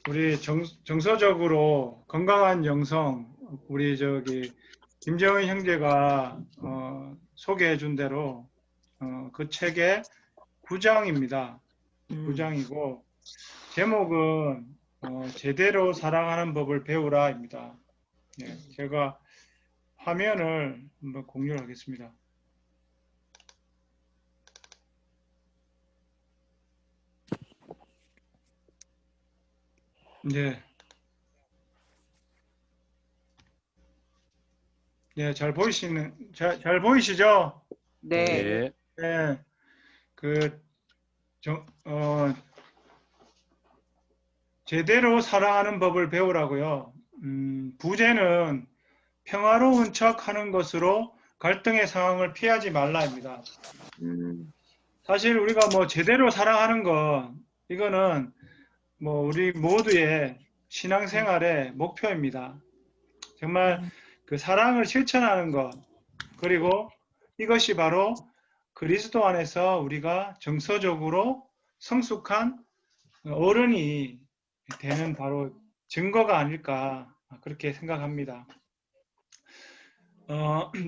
우리 정서적으로 건강한 영성, 우리 김정은 형제가 소개해 준 대로 그 책의 9장입니다. 9장이고 제목은 제대로 사랑하는 법을 배우라입니다. 예, 제가 화면을 한번 공유를 하겠습니다. 네. 네, 잘 보이시죠? 네. 네. 네. 제대로 사랑하는 법을 배우라고요. 부제는 평화로운 척 하는 것으로 갈등의 상황을 피하지 말라입니다. 사실 우리가 제대로 사랑하는 것, 이거는 우리 모두의 신앙생활의 목표입니다. 정말 그 사랑을 실천하는 것, 그리고 이것이 바로 그리스도 안에서 우리가 정서적으로 성숙한 어른이 되는 바로 증거가 아닐까 그렇게 생각합니다.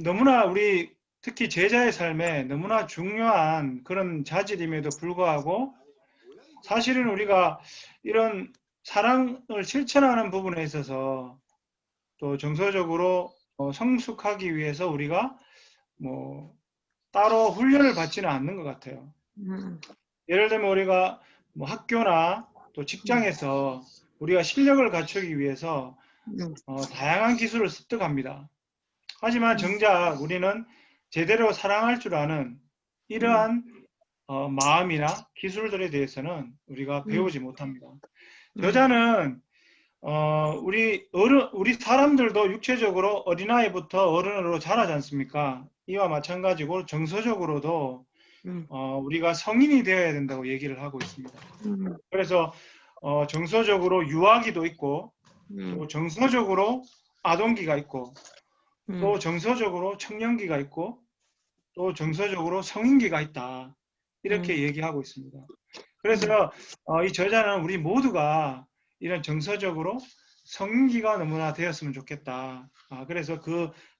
너무나 우리 특히 제자의 삶에 너무나 중요한 그런 자질임에도 불구하고 사실은 우리가 이런 사랑을 실천하는 부분에 있어서 또 정서적으로 성숙하기 위해서 우리가 따로 훈련을 받지는 않는 것 같아요. 예를 들면 우리가 학교나 또 직장에서 우리가 실력을 갖추기 위해서 다양한 기술을 습득합니다. 하지만 정작 우리는 제대로 사랑할 줄 아는 이러한 마음이나 기술들에 대해서는 우리가 배우지 못합니다. 여자는 우리 사람들도 육체적으로 어린아이부터 어른으로 자라지 않습니까? 이와 마찬가지고 정서적으로도 우리가 성인이 되어야 된다고 얘기를 하고 있습니다. 그래서 정서적으로 유아기도 있고 또 정서적으로 아동기가 있고 또 정서적으로 청년기가 있고 또 정서적으로 성인기가 있다. 이렇게 얘기하고 있습니다. 그래서 이 저자는 우리 모두가 이런 정서적으로 성인기가 너무나 되었으면 좋겠다. 그래서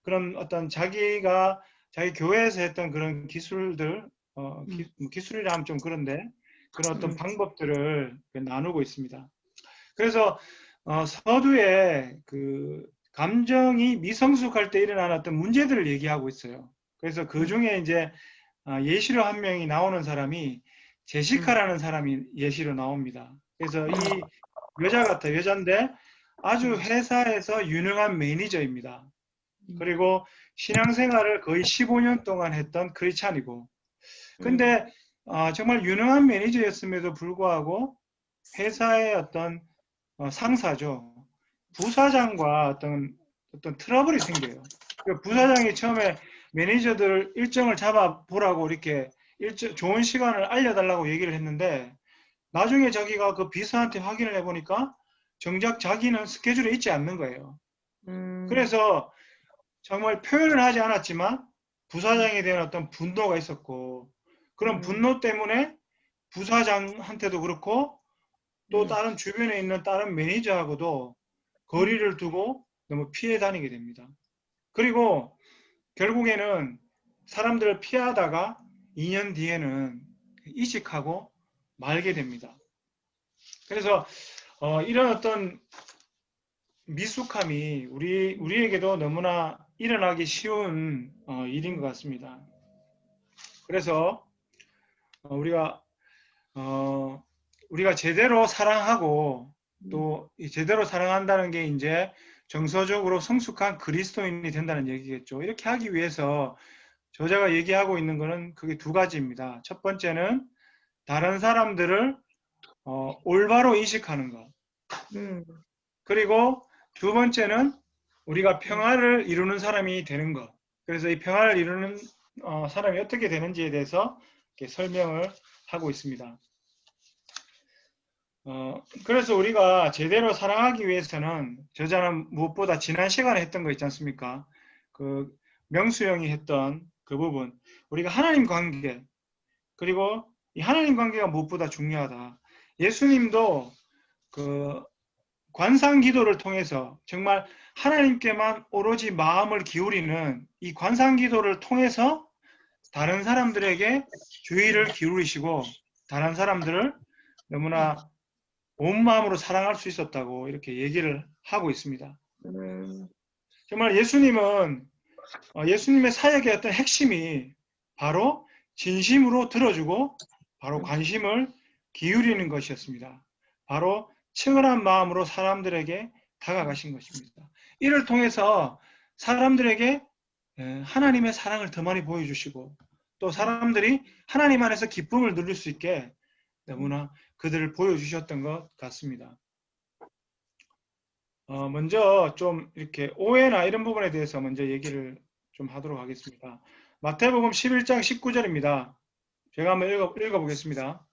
그런 어떤 자기 교회에서 했던 그런 기술들, 기술이라 하면 좀 그런데 그런 어떤 방법들을 나누고 있습니다. 그래서 서두에 감정이 미성숙할 때 일어나는 어떤 문제들을 얘기하고 있어요. 그래서 그 중에 이제 예시로 한 명이 나오는 사람이 제시카라는 사람이 예시로 나옵니다. 그래서 이 여자인데 아주 회사에서 유능한 매니저입니다. 그리고 신앙생활을 거의 15년 동안 했던 크리스찬이고, 근데 정말 유능한 매니저였음에도 불구하고 회사의 어떤 상사죠. 부사장과 어떤 트러블이 생겨요. 부사장이 처음에 매니저들 일정을 잡아보라고 이렇게 좋은 시간을 알려달라고 얘기를 했는데 나중에 자기가 그 비서한테 확인을 해보니까 정작 자기는 스케줄에 있지 않는 거예요. 그래서 정말 표현을 하지 않았지만 부사장에 대한 어떤 분노가 있었고 그런 분노 때문에 부사장한테도 그렇고 또 다른 주변에 있는 다른 매니저하고도 거리를 두고 너무 피해 다니게 됩니다. 그리고 결국에는 사람들을 피하다가 2년 뒤에는 이직하고 말게 됩니다. 그래서 이런 어떤 미숙함이 우리에게도 너무나 일어나기 쉬운 일인 것 같습니다. 그래서 우리가 제대로 사랑하고 또 제대로 사랑한다는 게 이제 정서적으로 성숙한 그리스도인이 된다는 얘기겠죠. 이렇게 하기 위해서 저자가 얘기하고 있는 것은 그게 두 가지입니다. 첫 번째는 다른 사람들을 올바로 인식하는 것. 그리고 두 번째는 우리가 평화를 이루는 사람이 되는 것. 그래서 이 평화를 이루는 사람이 어떻게 되는지에 대해서 이렇게 설명을 하고 있습니다. 그래서 우리가 제대로 사랑하기 위해서는 저자는 무엇보다 지난 시간에 했던 거 있지 않습니까? 그 명수형이 했던 그 부분, 우리가 하나님 관계, 그리고 이 하나님 관계가 무엇보다 중요하다. 예수님도 관상 기도를 통해서 정말 하나님께만 오로지 마음을 기울이는 이 관상 기도를 통해서 다른 사람들에게 주의를 기울이시고 다른 사람들을 너무나 온 마음으로 사랑할 수 있었다고 이렇게 얘기를 하고 있습니다. 정말 예수님의 사역의 어떤 핵심이 바로 진심으로 들어주고 바로 관심을 기울이는 것이었습니다. 바로 친근한 마음으로 사람들에게 다가가신 것입니다. 이를 통해서 사람들에게 하나님의 사랑을 더 많이 보여주시고 또 사람들이 하나님 안에서 기쁨을 누릴 수 있게 너무나 그들을 보여주셨던 것 같습니다. 먼저 좀 이렇게 오해나 이런 부분에 대해서 먼저 얘기를 좀 하도록 하겠습니다. 마태복음 11장 19절입니다. 제가 한번 읽어보겠습니다.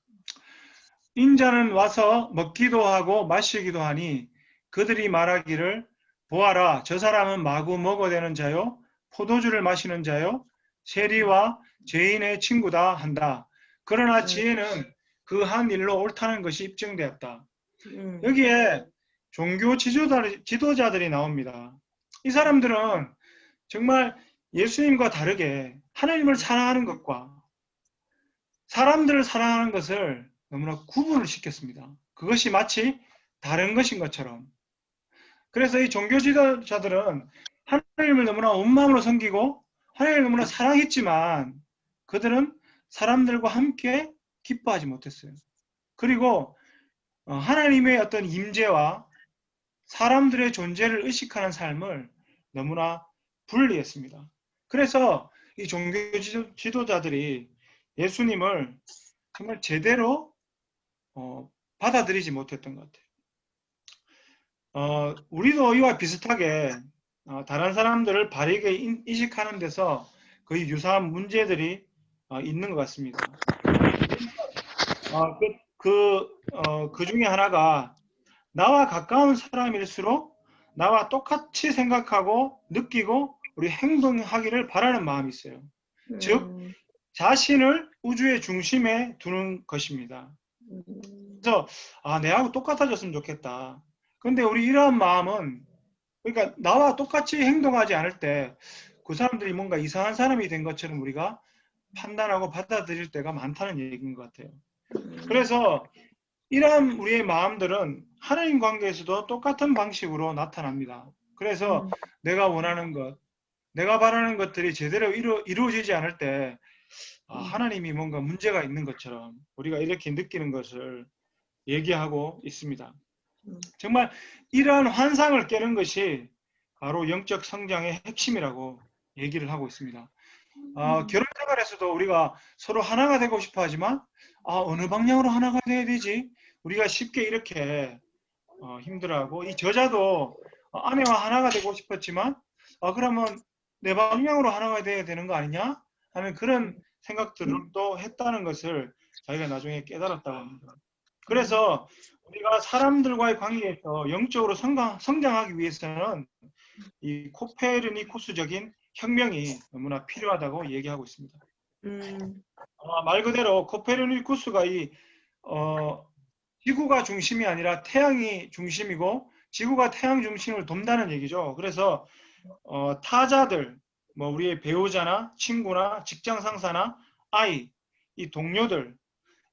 인자는 와서 먹기도 하고 마시기도 하니 그들이 말하기를 보아라, 저 사람은 마구 먹어대는 자요 포도주를 마시는 자요 세리와 죄인의 친구다 한다. 그러나 지혜는 그 한 일로 옳다는 것이 입증되었다. 여기에 종교 지도자들이 나옵니다. 이 사람들은 정말 예수님과 다르게 하나님을 사랑하는 것과 사람들을 사랑하는 것을 너무나 구분을 시켰습니다. 그것이 마치 다른 것인 것처럼. 그래서 이 종교 지도자들은 하나님을 너무나 온 마음으로 섬기고 하나님을 너무나 사랑했지만 그들은 사람들과 함께 기뻐하지 못했어요. 그리고 하나님의 어떤 임재와 사람들의 존재를 의식하는 삶을 너무나 분리했습니다. 그래서 이 종교 지도자들이 예수님을 정말 제대로 받아들이지 못했던 것 같아요. 우리도 이와 비슷하게 다른 사람들을 바르게 인식하는 데서 거의 유사한 문제들이 있는 것 같습니다. 그 중에 하나가 나와 가까운 사람일수록 나와 똑같이 생각하고 느끼고 우리 행동하기를 바라는 마음이 있어요. 즉 자신을 우주의 중심에 두는 것입니다. 그래서 내하고 똑같아졌으면 좋겠다. 근데 우리 이러한 마음은 그러니까 나와 똑같이 행동하지 않을 때 그 사람들이 뭔가 이상한 사람이 된 것처럼 우리가 판단하고 받아들일 때가 많다는 얘기인 것 같아요. 그래서 이러한 우리의 마음들은 하나님 관계에서도 똑같은 방식으로 나타납니다. 그래서 내가 원하는 것, 내가 바라는 것들이 제대로 이루어지지 않을 때 하나님이 뭔가 문제가 있는 것처럼 우리가 이렇게 느끼는 것을 얘기하고 있습니다. 정말 이러한 환상을 깨는 것이 바로 영적 성장의 핵심이라고 얘기를 하고 있습니다. 결혼 생활에서도 우리가 서로 하나가 되고 싶어 하지만 어느 방향으로 하나가 돼야 되지? 우리가 쉽게 이렇게 힘들어하고 이 저자도 아내와 하나가 되고 싶었지만 그러면 내 방향으로 하나가 돼야 되는 거 아니냐? 하는 그런 생각들을 또 했다는 것을 자기가 나중에 깨달았다고 합니다. 그래서 우리가 사람들과의 관계에서 영적으로 성장하기 위해서는 이 코페르니쿠스적인 혁명이 너무나 필요하다고 얘기하고 있습니다. 말 그대로 코페르니쿠스가 지구가 중심이 아니라 태양이 중심이고 지구가 태양 중심을 돕는다는 얘기죠. 그래서 타자들, 뭐 우리의 배우자나 친구나 직장 상사나 아이, 이 동료들,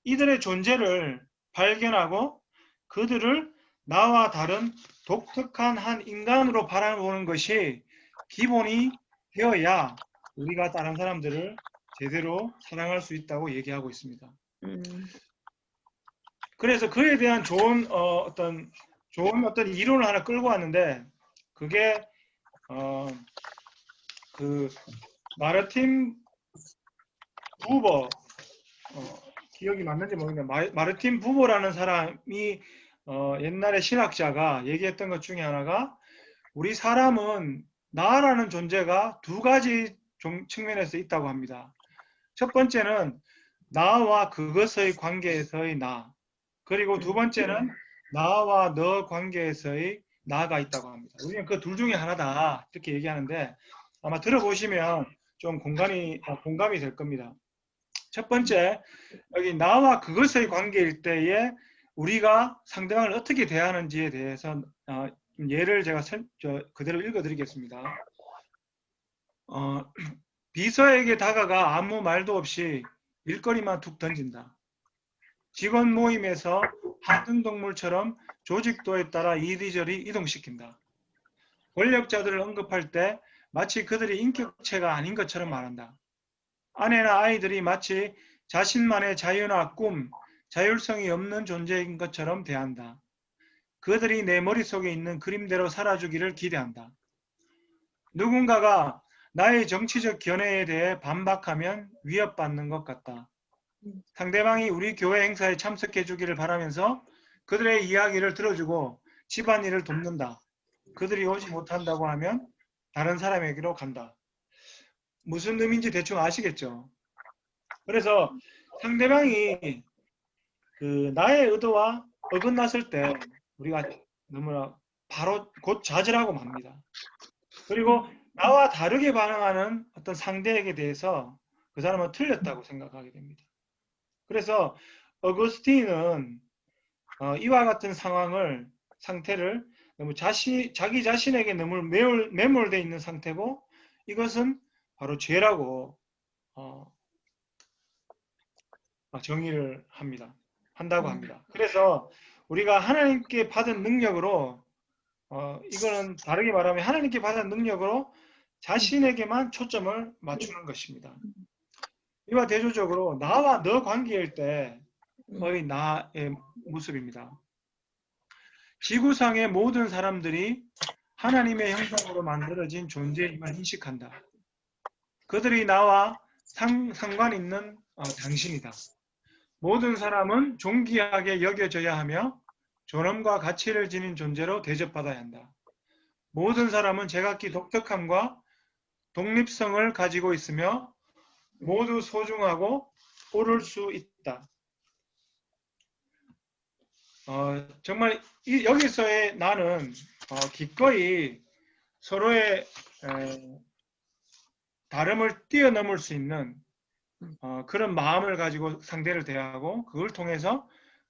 이들의 존재를 발견하고 그들을 나와 다른 독특한 한 인간으로 바라보는 것이 기본이 되어야 우리가 다른 사람들을 제대로 사랑할 수 있다고 얘기하고 있습니다. 그래서 그에 대한 좋은 어떤 이론을 하나 끌고 왔는데 그게 그 마르틴 부버 기억이 맞는지 모르겠는데 마르틴 부버라는 사람이 옛날에 신학자가 얘기했던 것 중에 하나가 우리 사람은 나라는 존재가 두 가지 측면에서 있다고 합니다. 첫 번째는 나와 그것의 관계에서의 나, 그리고 두 번째는 나와 너 관계에서의 나가 있다고 합니다. 우리는 그 둘 중에 하나다 이렇게 얘기하는데 아마 들어보시면 좀 공감이 될 겁니다. 첫 번째, 여기 나와 그것의 관계일 때에 우리가 상대방을 어떻게 대하는지에 대해서 예를 제가 그대로 읽어드리겠습니다. 비서에게 다가가 아무 말도 없이 일거리만 툭 던진다. 직원 모임에서 한등동물처럼 조직도에 따라 이리저리 이동시킨다. 권력자들을 언급할 때 마치 그들이 인격체가 아닌 것처럼 말한다. 아내나 아이들이 마치 자신만의 자유나 꿈, 자율성이 없는 존재인 것처럼 대한다. 그들이 내 머릿속에 있는 그림대로 살아주기를 기대한다. 누군가가 나의 정치적 견해에 대해 반박하면 위협받는 것 같다. 상대방이 우리 교회 행사에 참석해 주기를 바라면서 그들의 이야기를 들어주고 집안일을 돕는다. 그들이 오지 못한다고 하면 다른 사람에게로 간다. 무슨 의미인지 대충 아시겠죠? 그래서 상대방이 나의 의도와 어긋났을 때 우리가 너무나 바로 곧 좌절하고 맙니다. 그리고 나와 다르게 반응하는 어떤 상대에게 대해서 그 사람은 틀렸다고 생각하게 됩니다. 그래서 어거스틴은 이와 같은 상태를 너무 자기 자신에게 너무 매몰되어 있는 상태고 이것은 바로 죄라고 정의를 한다고 합니다. 그래서 우리가 하나님께 받은 능력으로 이거는 다르게 말하면 하나님께 받은 능력으로 자신에게만 초점을 맞추는 것입니다. 이와 대조적으로 나와 너 관계일 때의 나의 모습입니다. 지구상의 모든 사람들이 하나님의 형상으로 만들어진 존재임을 인식한다. 그들이 나와 상관 있는 당신이다. 모든 사람은 존귀하게 여겨져야 하며 존엄과 가치를 지닌 존재로 대접받아야 한다. 모든 사람은 제각기 독특함과 독립성을 가지고 있으며 모두 소중하고 옳을 수 있다. 정말 여기서의 나는 기꺼이 서로의 다름을 뛰어넘을 수 있는 그런 마음을 가지고 상대를 대하고 그걸 통해서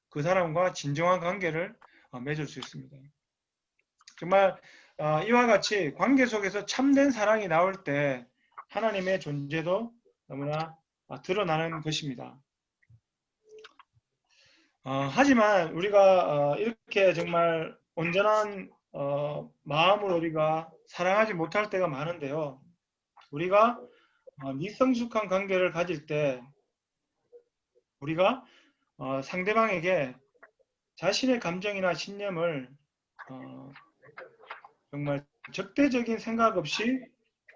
그 사람과 진정한 관계를 맺을 수 있습니다. 정말 이와 같이 관계 속에서 참된 사랑이 나올 때 하나님의 존재도 너무나 드러나는 것입니다. 하지만 우리가 이렇게 정말 온전한 마음으로 우리가 사랑하지 못할 때가 많은데요. 우리가 미성숙한 관계를 가질 때 우리가 상대방에게 자신의 감정이나 신념을 정말 적대적인 생각 없이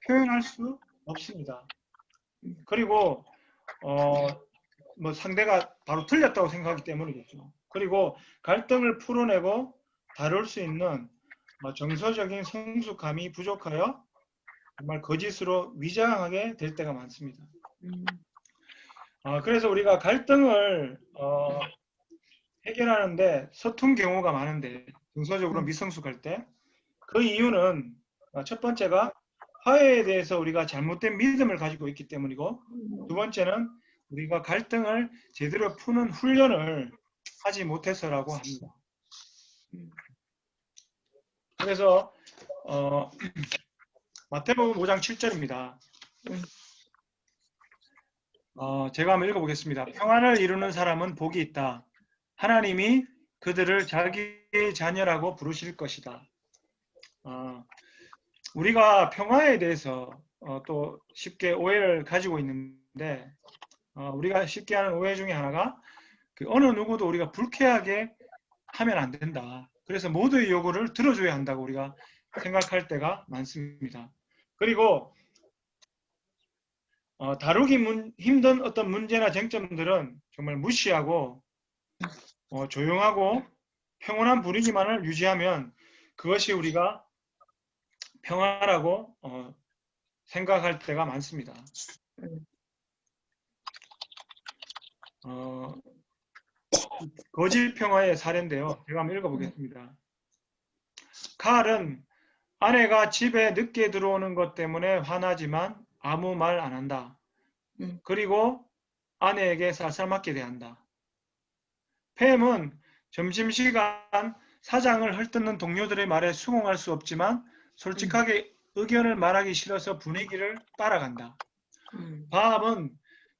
표현할 수 없습니다. 그리고 상대가 바로 틀렸다고 생각하기 때문이겠죠. 그리고 갈등을 풀어내고 다룰 수 있는 정서적인 성숙함이 부족하여 정말 거짓으로 위장하게 될 때가 많습니다. 그래서 우리가 갈등을 해결하는데 서툰 경우가 많은데 정서적으로 미성숙할 때 그 이유는 첫 번째가 화해에 대해서 우리가 잘못된 믿음을 가지고 있기 때문이고 두 번째는 우리가 갈등을 제대로 푸는 훈련을 하지 못해서라고 합니다. 그래서 마태복음 5장 7절입니다. 제가 한번 읽어보겠습니다. 평안을 이루는 사람은 복이 있다. 하나님이 그들을 자기 자녀라고 부르실 것이다. 우리가 평화에 대해서 또 쉽게 오해를 가지고 있는데 우리가 쉽게 하는 오해 중에 하나가 어느 누구도 우리가 불쾌하게 하면 안 된다. 그래서 모두의 요구를 들어줘야 한다고 우리가 생각할 때가 많습니다. 그리고 다루기 힘든 어떤 문제나 쟁점들은 정말 무시하고 조용하고 평온한 분위기만을 유지하면 그것이 우리가 평화라고 생각할 때가 많습니다. 거짓 평화의 사례인데요. 제가 한번 읽어보겠습니다. 칼은 아내가 집에 늦게 들어오는 것 때문에 화나지만 아무 말 안 한다. 그리고 아내에게 살살맞게 대한다. 팸은 점심시간 사장을 헐뜯는 동료들의 말에 수긍할 수 없지만 솔직하게 의견을 말하기 싫어서 분위기를 따라간다. 밤은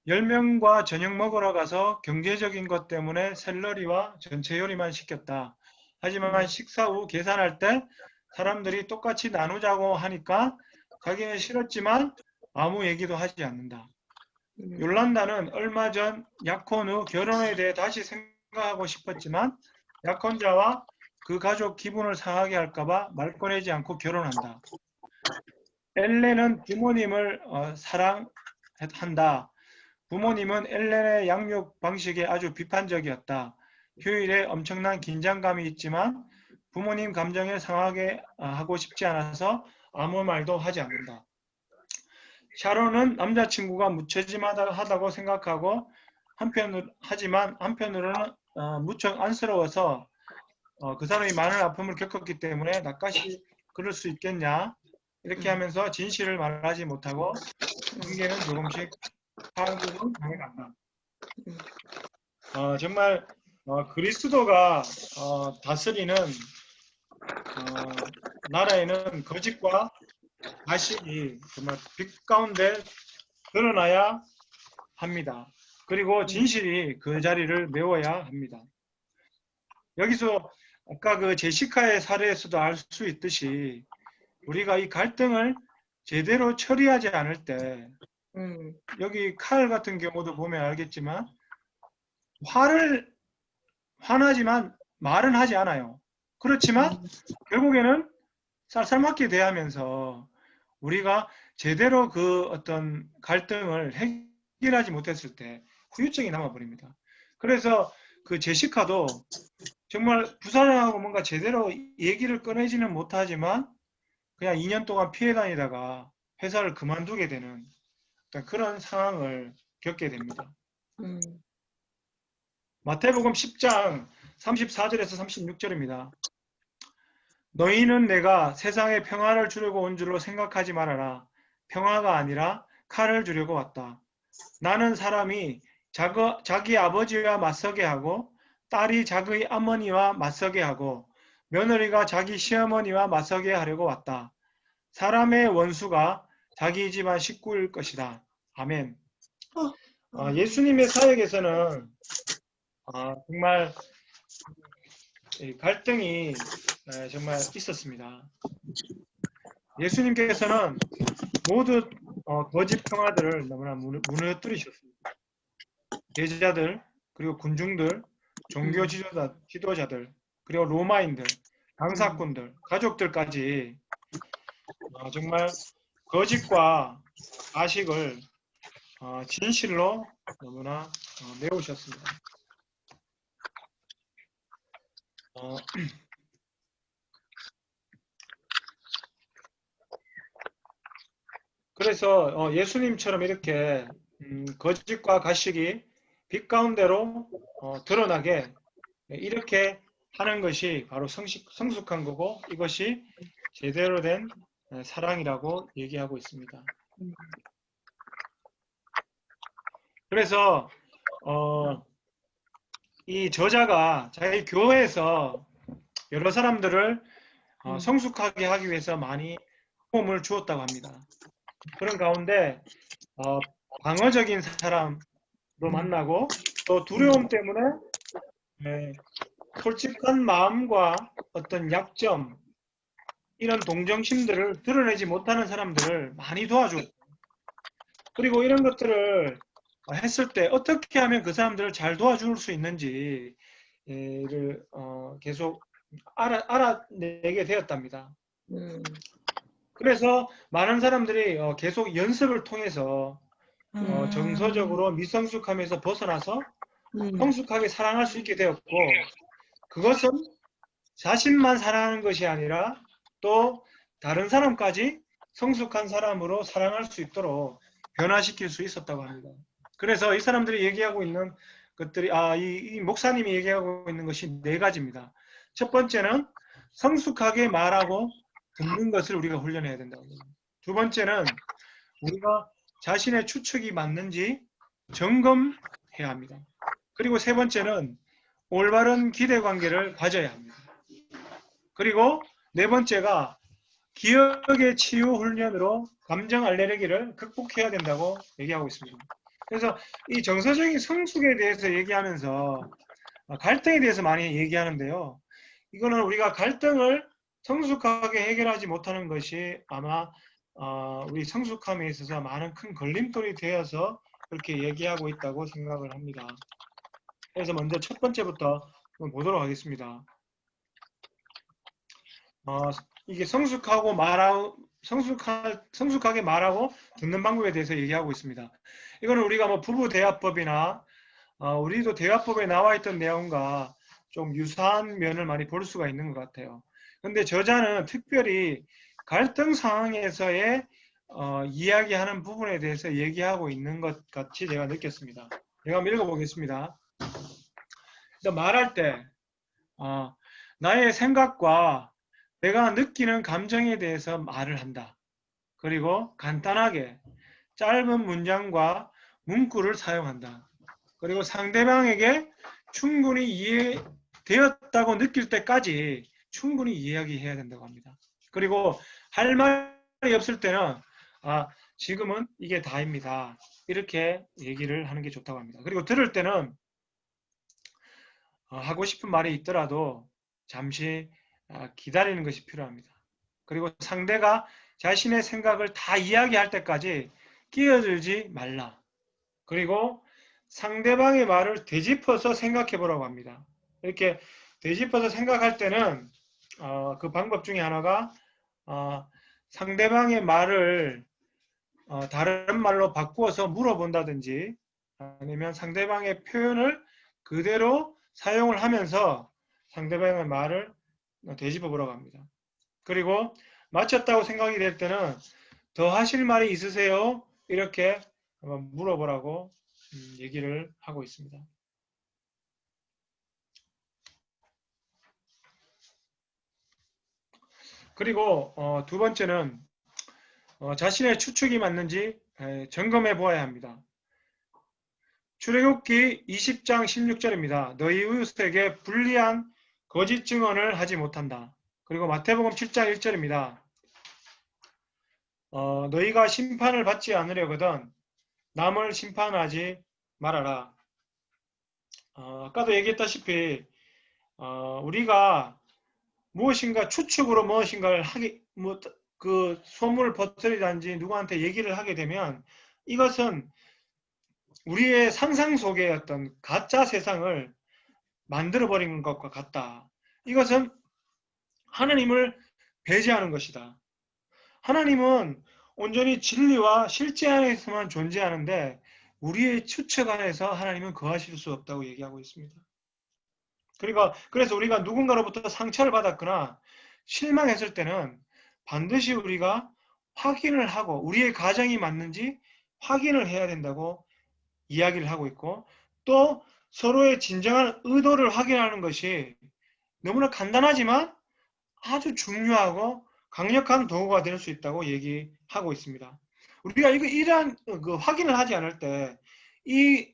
10명과 저녁 먹으러 가서 경제적인 것 때문에 샐러리와 전체 요리만 시켰다. 하지만 식사 후 계산할 때 사람들이 똑같이 나누자고 하니까 자기는 싫었지만 아무 얘기도 하지 않는다. 욜란다는 얼마 전 약혼 후 결혼에 대해 다시 생각하고 싶었지만 약혼자와 그 가족 기분을 상하게 할까봐 말 꺼내지 않고 결혼한다. 엘렌은 부모님을 사랑한다. 부모님은 엘렌의 양육 방식에 아주 비판적이었다. 휴일에 엄청난 긴장감이 있지만 부모님 감정에 상하게 하고 싶지 않아서 아무 말도 하지 않는다. 샤론은 남자친구가 무책임하다고 생각하고 한편으로는 무척 안쓰러워서 그 사람이 많은 아픔을 겪었기 때문에 나까지 그럴 수 있겠냐 이렇게 하면서 진실을 말하지 못하고 관계는 조금씩 파국을 당해간다. 정말 그리스도가 다스리는 나라에는 거짓과 가식이 정말 빛 가운데 드러나야 합니다. 그리고 진실이 그 자리를 메워야 합니다. 여기서 아까 그 제시카의 사례에서도 알 수 있듯이 우리가 이 갈등을 제대로 처리하지 않을 때 여기 칼 같은 경우도 보면 알겠지만 화나지만 말은 하지 않아요. 그렇지만 결국에는 쌀쌀맞게 대하면서 우리가 제대로 그 어떤 갈등을 해결하지 못했을 때 후유증이 남아버립니다. 그래서 그 제시카도 정말 부사장하고 뭔가 제대로 얘기를 꺼내지는 못하지만 그냥 2년 동안 피해 다니다가 회사를 그만두게 되는 그런 상황을 겪게 됩니다. 마태복음 10장 34절에서 36절입니다. 너희는 내가 세상에 평화를 주려고 온 줄로 생각하지 말아라. 평화가 아니라 칼을 주려고 왔다. 나는 사람이 자기 아버지와 맞서게 하고 딸이 자기 어머니와 맞서게 하고 며느리가 자기 시어머니와 맞서게 하려고 왔다. 사람의 원수가 자기 집안 식구일 것이다. 아멘. 예수님의 사역에서는 정말 갈등이 정말 있었습니다. 예수님께서는 모두 거짓 평화들을 너무나 무너뜨리셨습니다. 제자들, 그리고 군중들, 종교 지도자들, 그리고 로마인들, 당사꾼들, 가족들까지 정말 거짓과 가식을 진실로 너무나 메우셨습니다. 그래서 예수님처럼 이렇게 거짓과 가식이 빛 가운데로 드러나게 이렇게 하는 것이 바로 성숙한 거고 이것이 제대로 된 사랑이라고 얘기하고 있습니다. 그래서 이 저자가 자기 교회에서 여러 사람들을 성숙하게 하기 위해서 많이 도움을 주었다고 합니다. 그런 가운데 방어적인 사람도 만나고 또 두려움 때문에 솔직한 마음과 어떤 약점 이런 동정심들을 드러내지 못하는 사람들을 많이 도와주고 그리고 이런 것들을 했을 때 어떻게 하면 그 사람들을 잘 도와줄 수 있는지를 계속 알아내게 되었답니다. 그래서 많은 사람들이 계속 연습을 통해서 정서적으로 미성숙함에서 벗어나서 성숙하게 사랑할 수 있게 되었고 그것은 자신만 사랑하는 것이 아니라 또 다른 사람까지 성숙한 사람으로 사랑할 수 있도록 변화시킬 수 있었다고 합니다. 그래서 이 사람들이 얘기하고 있는 것들이 이 목사님이 얘기하고 있는 것이 4가지입니다. 첫 번째는 성숙하게 말하고 듣는 것을 우리가 훈련해야 된다고 합니다. 두 번째는 우리가 자신의 추측이 맞는지 점검해야 합니다. 그리고 세 번째는 올바른 기대 관계를 가져야 합니다. 그리고 네 번째가 기억의 치유 훈련으로 감정 알레르기를 극복해야 된다고 얘기하고 있습니다. 그래서 이 정서적인 성숙에 대해서 얘기하면서 갈등에 대해서 많이 얘기하는데요. 이거는 우리가 갈등을 성숙하게 해결하지 못하는 것이 아마 우리 성숙함에 있어서 많은 큰 걸림돌이 되어서 그렇게 얘기하고 있다고 생각을 합니다. 그래서 먼저 첫 번째부터 보도록 하겠습니다. 이게 성숙하게 말하고 듣는 방법에 대해서 얘기하고 있습니다. 이거는 우리가 뭐 부부 대화법이나 우리도 대화법에 나와 있던 내용과 좀 유사한 면을 많이 볼 수가 있는 것 같아요. 근데 저자는 특별히 갈등 상황에서의 이야기하는 부분에 대해서 얘기하고 있는 것 같이 제가 느꼈습니다. 제가 한번 읽어보겠습니다. 말할 때 나의 생각과 내가 느끼는 감정에 대해서 말을 한다. 그리고 간단하게 짧은 문장과 문구를 사용한다. 그리고 상대방에게 충분히 이해되었다고 느낄 때까지 충분히 이야기해야 된다고 합니다. 그리고 할 말이 없을 때는 지금은 이게 다입니다. 이렇게 얘기를 하는 게 좋다고 합니다. 그리고 들을 때는 하고 싶은 말이 있더라도 잠시 기다리는 것이 필요합니다. 그리고 상대가 자신의 생각을 다 이야기할 때까지 끼어들지 말라. 그리고 상대방의 말을 되짚어서 생각해 보라고 합니다. 이렇게 되짚어서 생각할 때는 그 방법 중에 하나가 상대방의 말을 다른 말로 바꾸어서 물어본다든지 아니면 상대방의 표현을 그대로 사용을 하면서 상대방의 말을 되짚어 보라고 합니다. 그리고 마쳤다고 생각이 될 때는 더 하실 말이 있으세요? 이렇게 한번 물어보라고 얘기를 하고 있습니다. 그리고 두 번째는 자신의 추측이 맞는지 점검해 보아야 합니다. 출애굽기 20장 16절입니다. 너희 이웃에게 불리한 거짓 증언을 하지 못한다. 그리고 마태복음 7장 1절입니다. 너희가 심판을 받지 않으려거든 남을 심판하지 말아라. 아까도 얘기했다시피 우리가 무엇인가 추측으로 무엇인가를 그 소문을 퍼뜨리든지 누구한테 얘기를 하게 되면 이것은 우리의 상상 속의 어떤 가짜 세상을 만들어버리는 것과 같다. 이것은 하나님을 배제하는 것이다. 하나님은 온전히 진리와 실제 안에서만 존재하는데 우리의 추측 안에서 하나님은 거하실 수 없다고 얘기하고 있습니다. 그래서 우리가 누군가로부터 상처를 받았거나 실망했을 때는 반드시 우리가 확인을 하고 우리의 가정이 맞는지 확인을 해야 된다고 이야기를 하고 있고 또 서로의 진정한 의도를 확인하는 것이 너무나 간단하지만 아주 중요하고 강력한 도구가 될 수 있다고 얘기하고 있습니다. 우리가 이러한 그 확인을 하지 않을 때 이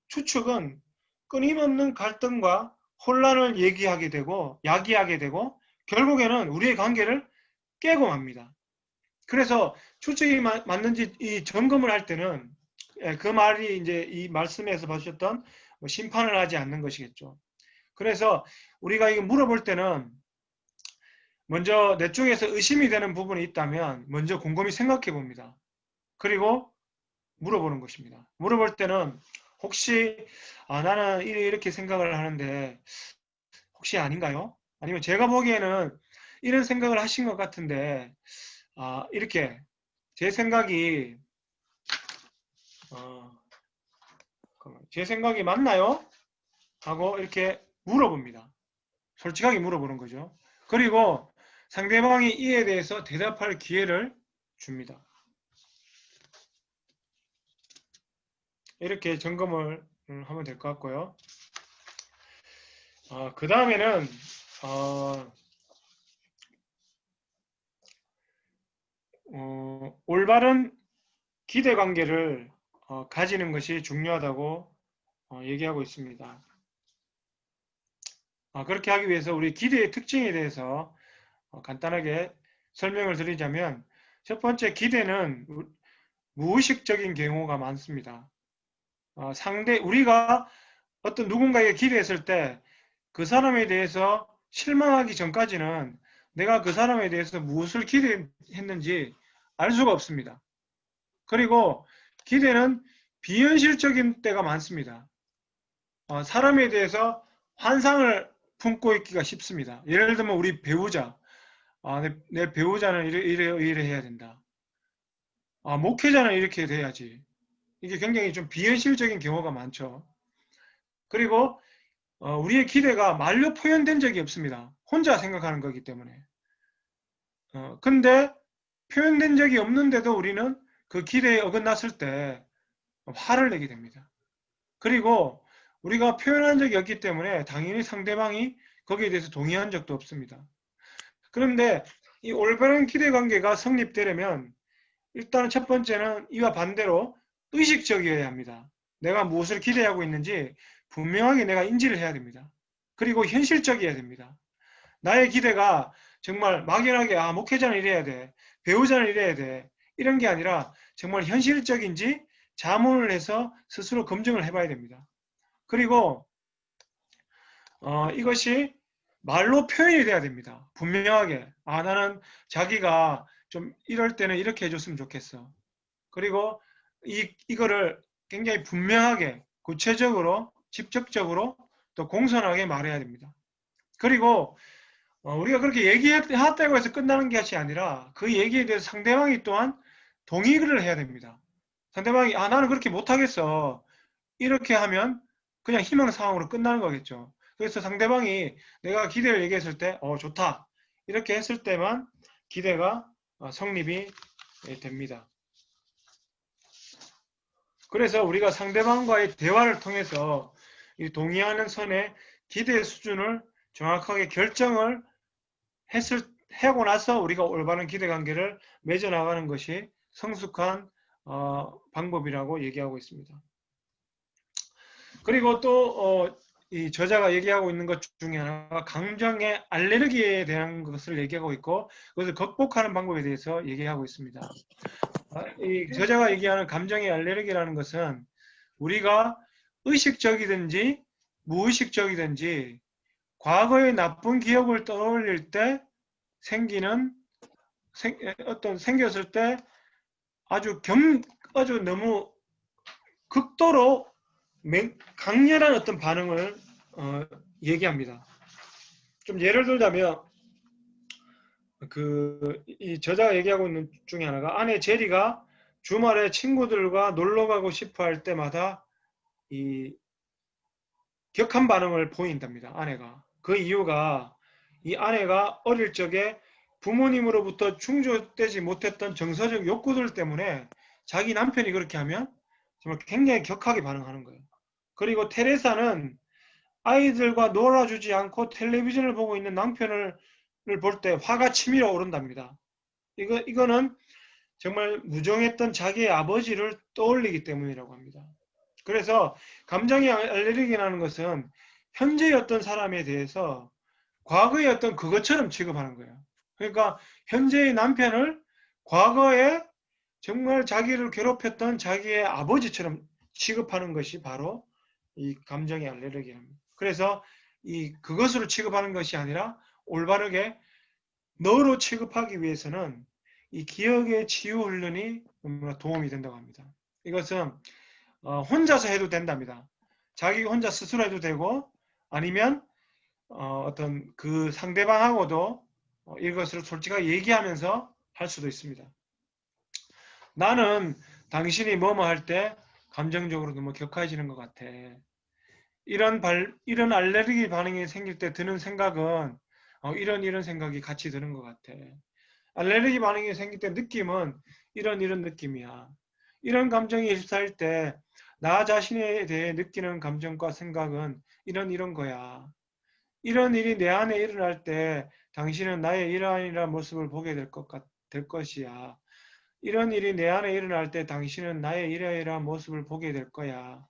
추측은 끊임없는 갈등과 혼란을 야기하게 되고 결국에는 우리의 관계를 깨고 맙니다. 그래서 추측이 맞는지 이 점검을 할 때는 그 말이 이제 이 말씀에서 보셨던 심판을 하지 않는 것이겠죠. 그래서 우리가 이거 물어볼 때는 먼저 내 쪽에서 의심이 되는 부분이 있다면 먼저 곰곰이 생각해 봅니다. 그리고 물어보는 것입니다. 물어볼 때는 혹시 나는 이렇게 생각을 하는데 혹시 아닌가요? 아니면 제가 보기에는 이런 생각을 하신 것 같은데 이렇게 제 생각이 제 생각이 맞나요? 하고 이렇게 물어봅니다. 솔직하게 물어보는 거죠. 그리고 상대방이 이에 대해서 대답할 기회를 줍니다. 이렇게 점검을 하면 될 것 같고요. 그 다음에는 올바른 기대 관계를 가지는 것이 중요하다고 얘기하고 있습니다. 그렇게 하기 위해서 우리 기대의 특징에 대해서 간단하게 설명을 드리자면, 첫 번째, 기대는 무의식적인 경우가 많습니다. 우리가 어떤 누군가에게 기대했을 때 그 사람에 대해서 실망하기 전까지는 내가 그 사람에 대해서 무엇을 기대했는지 알 수가 없습니다. 그리고 기대는 비현실적인 때가 많습니다. 사람에 대해서 환상을 품고 있기가 쉽습니다. 예를 들면 우리 배우자, 내 배우자는 이래 해야 된다. 목회자는 이렇게 돼야지. 이게 굉장히 좀 비현실적인 경우가 많죠. 그리고 우리의 기대가 말로 표현된 적이 없습니다. 혼자 생각하는 거기 때문에. 근데 표현된 적이 없는데도 우리는 그 기대에 어긋났을 때 화를 내게 됩니다. 그리고 우리가 표현한 적이 없기 때문에 당연히 상대방이 거기에 대해서 동의한 적도 없습니다. 그런데 이 올바른 기대 관계가 성립되려면 일단 첫 번째는 이와 반대로 의식적이어야 합니다. 내가 무엇을 기대하고 있는지 분명하게 내가 인지를 해야 됩니다. 그리고 현실적이어야 됩니다. 나의 기대가 정말 막연하게 목회자는 이래야 돼, 배우자는 이래야 돼, 이런 게 아니라 정말 현실적인지 자문을 해서 스스로 검증을 해봐야 됩니다. 그리고 이것이 말로 표현이 돼야 됩니다. 분명하게 나는 자기가 좀 이럴 때는 이렇게 해줬으면 좋겠어. 그리고 이거를 굉장히 분명하게 구체적으로 직접적으로 또 공손하게 말해야 됩니다. 그리고 우리가 그렇게 얘기했다고 해서 끝나는 것이 아니라 그 얘기에 대해서 상대방이 또한 동의를 해야 됩니다. 상대방이 나는 그렇게 못하겠어. 이렇게 하면 그냥 희망사항으로 끝나는 거겠죠. 그래서 상대방이 내가 기대를 얘기했을 때 좋다. 이렇게 했을 때만 기대가 성립이 됩니다. 그래서 우리가 상대방과의 대화를 통해서 이 동의하는 선의 기대 수준을 정확하게 결정을 하고 나서 우리가 올바른 기대 관계를 맺어나가는 것이 성숙한 방법이라고 얘기하고 있습니다. 그리고 또 이 저자가 얘기하고 있는 것 중에 하나가 감정의 알레르기에 대한 것을 얘기하고 있고 그것을 극복하는 방법에 대해서 얘기하고 있습니다. 이 저자가 얘기하는 감정의 알레르기라는 것은 우리가 의식적이든지 무의식적이든지 과거의 나쁜 기억을 떠올릴 때 생겼을 때 아주 너무 극도로 강렬한 어떤 반응을 얘기합니다. 좀 예를 들자면 이 저자가 얘기하고 있는 중에 하나가 아내 제리가 주말에 친구들과 놀러 가고 싶어 할 때마다 이 격한 반응을 보인답니다. 아내가. 그 이유가 이 아내가 어릴 적에 부모님으로부터 충족되지 못했던 정서적 욕구들 때문에 자기 남편이 그렇게 하면 정말 굉장히 격하게 반응하는 거예요. 그리고 테레사는 아이들과 놀아주지 않고 텔레비전을 보고 있는 남편을 볼 때 화가 치밀어 오른답니다. 이거는 정말 무정했던 자기의 아버지를 떠올리기 때문이라고 합니다. 그래서 감정의 알레르기라는 것은 현재의 어떤 사람에 대해서 과거의 어떤 그것처럼 취급하는 거예요. 그러니까 현재의 남편을 과거에 정말 자기를 괴롭혔던 자기의 아버지처럼 취급하는 것이 바로 이 감정의 알레르기입니다. 그래서 그것으로 취급하는 것이 아니라 올바르게 너로 취급하기 위해서는 이 기억의 치유 훈련이 너무나 도움이 된다고 합니다. 이것은 혼자서 해도 된답니다. 자기 혼자 스스로 해도 되고 아니면 어떤 그 상대방하고도 이것을 솔직하게 얘기하면서 할 수도 있습니다. 나는 당신이 뭐뭐 할 때 감정적으로 너무 격해지는 것 같아. 이런 알레르기 반응이 생길 때 드는 생각은 이런 생각이 같이 드는 것 같아. 알레르기 반응이 생길 때 느낌은 이런 느낌이야. 이런 감정이 휩싸일 때 나 자신에 대해 느끼는 감정과 생각은 이런 거야. 이런 일이 내 안에 일어날 때 당신은 나의 이러한 모습을 보게 될 것이야. 이런 일이 내 안에 일어날 때 당신은 나의 이러한 모습을 보게 될 거야.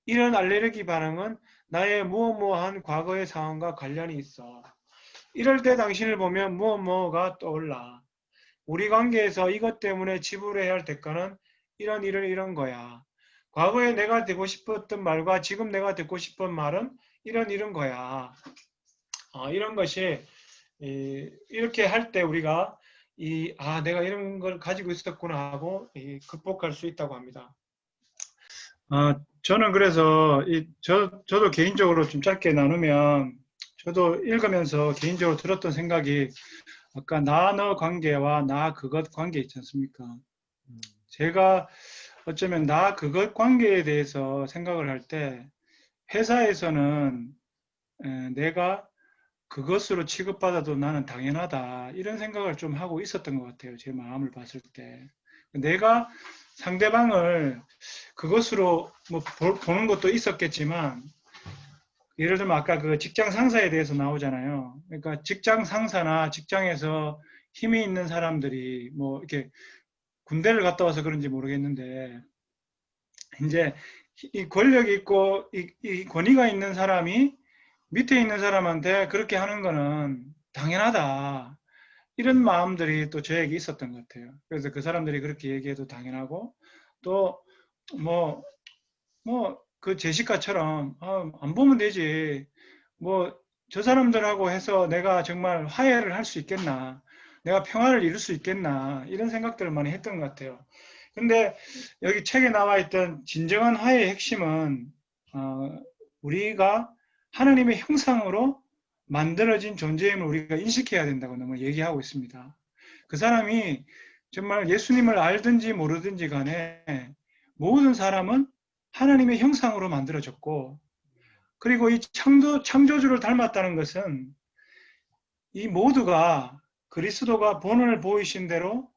이런 알레르기 반응은 나의 무엇무엇한 과거의 상황과 관련이 있어. 이럴 때 당신을 보면 무엇무엇가 떠올라. 우리 관계에서 이것 때문에 지불해야 할 대가는 이런 거야. 과거에 내가 듣고 싶었던 말과 지금 내가 듣고 싶은 말은 이런 거야. 이런 것이 이렇게 할 때 우리가 내가 이런 걸 가지고 있었구나 하고 극복할 수 있다고 합니다. 저는 그래서 저도 개인적으로 좀 짧게 나누면 저도 읽으면서 개인적으로 들었던 생각이 아까 나 너 관계와 나 그것 관계 있지 않습니까? 제가 어쩌면 나 그것 관계에 대해서 생각을 할 때 회사에서는 내가 그것으로 취급받아도 나는 당연하다 이런 생각을 좀 하고 있었던 것 같아요. 제 마음을 봤을 때 내가 상대방을 그것으로 뭐 보는 것도 있었겠지만 예를 들면 아까 그 직장 상사에 대해서 나오잖아요. 그러니까 직장 상사나 직장에서 힘이 있는 사람들이 뭐 이렇게 군대를 갔다 와서 그런지 모르겠는데 이제 이 권력이 있고 이 권위가 있는 사람이 밑에 있는 사람한테 그렇게 하는 거는 당연하다. 이런 마음들이 또 저에게 있었던 것 같아요. 그래서 그 사람들이 그렇게 얘기해도 당연하고 또 그 제시카처럼 안 보면 되지. 뭐 저 사람들하고 해서 내가 정말 화해를 할 수 있겠나. 내가 평화를 이룰 수 있겠나. 이런 생각들을 많이 했던 것 같아요. 근데 여기 책에 나와 있던 진정한 화해의 핵심은 우리가 하나님의 형상으로 만들어진 존재임을 우리가 인식해야 된다고 너무 얘기하고 있습니다. 그 사람이 정말 예수님을 알든지 모르든지 간에 모든 사람은 하나님의 형상으로 만들어졌고 그리고 이 창조주를 닮았다는 것은 이 모두가 그리스도가 본을 보이신 대로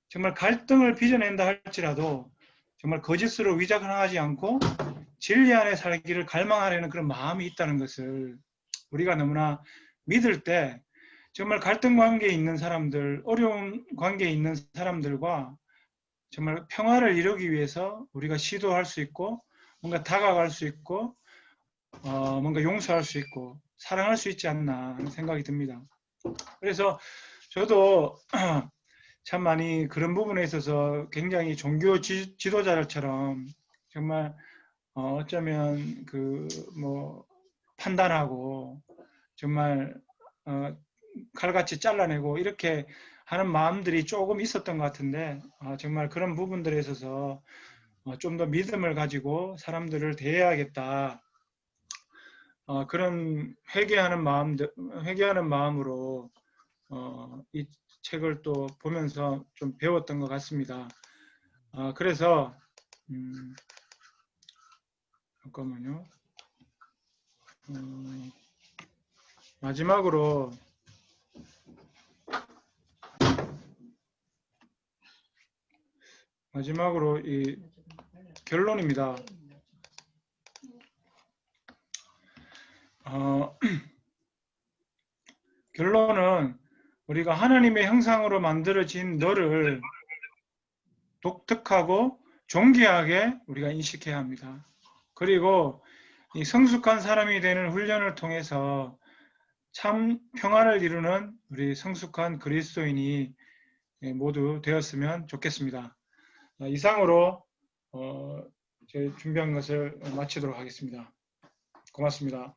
정말 갈등을 빚어낸다 할지라도 정말 거짓으로 위장하지 않고 진리 안에 살기를 갈망하려는 그런 마음이 있다는 것을 우리가 너무나 믿을 때 정말 갈등 관계에 있는 사람들, 어려운 관계에 있는 사람들과 정말 평화를 이루기 위해서 우리가 시도할 수 있고 뭔가 다가갈 수 있고 뭔가 용서할 수 있고 사랑할 수 있지 않나 하는 생각이 듭니다. 그래서 저도 참 많이 그런 부분에 있어서 굉장히 종교 지도자들처럼 정말 어쩌면 뭐 판단하고 정말 칼같이 잘라내고 이렇게 하는 마음들이 조금 있었던 것 같은데 정말 그런 부분들에 있어서 좀 더 믿음을 가지고 사람들을 대해야겠다. 그런 회개하는 마음으로 이 책을 또 보면서 좀 배웠던 것 같습니다. 그래서 잠깐만요. 마지막으로 이 결론입니다. 결론은 우리가 하나님의 형상으로 만들어진 너를 독특하고 존귀하게 우리가 인식해야 합니다. 그리고 이 성숙한 사람이 되는 훈련을 통해서 참 평화를 이루는 우리 성숙한 그리스도인이 모두 되었으면 좋겠습니다. 이상으로 제 준비한 것을 마치도록 하겠습니다. 고맙습니다.